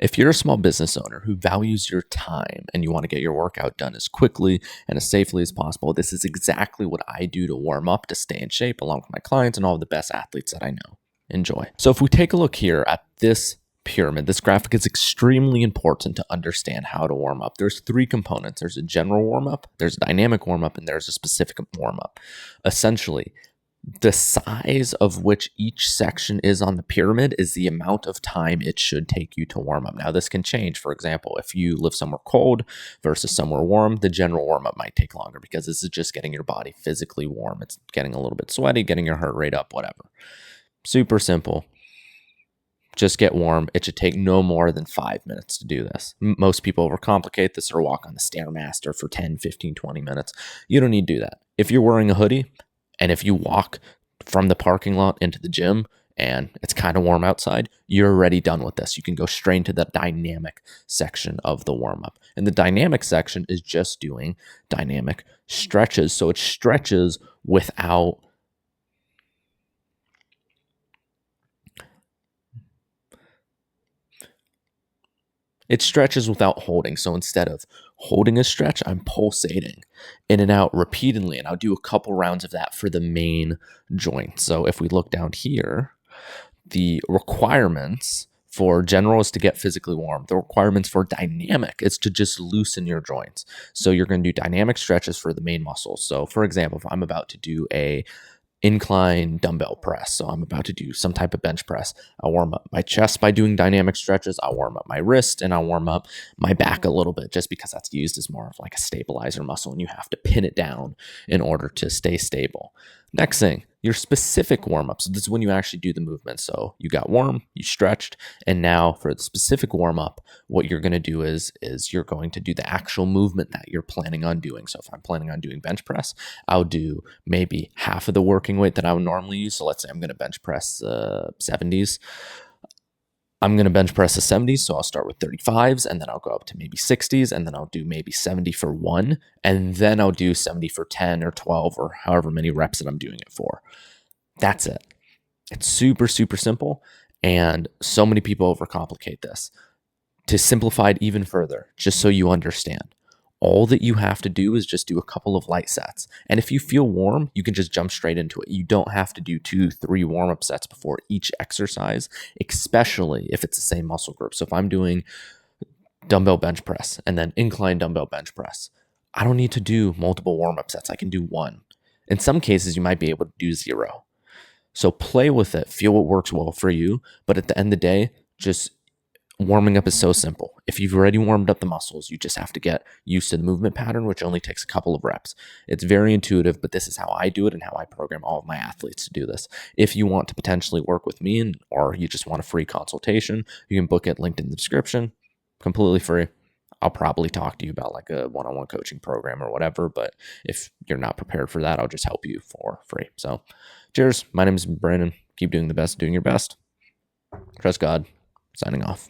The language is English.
If you're a small business owner who values your time and you want to get your workout done as quickly and as safely as possible, this is exactly what I do to warm up to stay in shape along with my clients and all of the best athletes that I know. Enjoy. So if we take a look here at this pyramid, this graphic is extremely important to understand how to warm up. There's three components. There's a general warm up, there's a dynamic warm up, and there's a specific warm up. Essentially, the size of which each section is on the pyramid is the amount of time it should take you to warm up. Now, this can change. For example, if you live somewhere cold versus somewhere warm, the general warm up might take longer because this is just getting your body physically warm. It's getting a little bit sweaty, getting your heart rate up, whatever. Super simple. Just get warm. It should take no more than 5 minutes to do this. Most people overcomplicate this or walk on the Stairmaster for 10, 15, 20 minutes. You don't need to do that. If you're wearing a hoodie, and if you walk from the parking lot into the gym and it's kind of warm outside, you're already done with this. You can go straight into the dynamic section of the warm-up. And the dynamic section is just doing dynamic stretches. So it stretches without holding. So instead of holding a stretch, I'm pulsating in and out repeatedly. And I'll do a couple rounds of that for the main joint. So if we look down here, the requirements for general is to get physically warm. The requirements for dynamic is to just loosen your joints. So you're going to do dynamic stretches for the main muscles. So for example, if I'm about to do a incline dumbbell press, so I'm about to do some type of bench press, I'll warm up my chest by doing dynamic stretches, I'll warm up my wrist, and I'll warm up my back a little bit just because that's used as more of like a stabilizer muscle and you have to pin it down in order to stay stable. Next thing, your specific warm-up. So this is when you actually do the movement. So you got warm, you stretched, and now for the specific warm-up, what you're going to do is you're going to do the actual movement that you're planning on doing. So if I'm planning on doing bench press, I'll do maybe half of the working weight that I would normally use. So let's say I'm going to bench press 70s. I'm going to bench press the 70s, so I'll start with 35s, and then I'll go up to maybe 60s, and then I'll do maybe 70 for 1, and then I'll do 70 for 10 or 12 or however many reps that I'm doing it for. That's it. It's super, super simple, and so many people overcomplicate this. To simplify it even further, just so you understand, all that you have to do is just do a couple of light sets. And if you feel warm, you can just jump straight into it. You don't have to do 2-3 warm-up sets before each exercise, especially if it's the same muscle group. So if I'm doing dumbbell bench press and then incline dumbbell bench press, I don't need to do multiple warm-up sets. I can do one. In some cases, you might be able to do 0. So play with it. Feel what works well for you. But at the end of the day, just warming up is so simple. If you've already warmed up the muscles, you just have to get used to the movement pattern, which only takes a couple of reps. It's very intuitive, but this is how I do it and how I program all of my athletes to do this. If you want to potentially work with me or you just want a free consultation, you can book it linked in the description, completely free. I'll probably talk to you about like a one-on-one coaching program or whatever, but if you're not prepared for that, I'll just help you for free. So cheers. My name is Brandon. Keep doing the best, doing your best. Trust God. Signing off.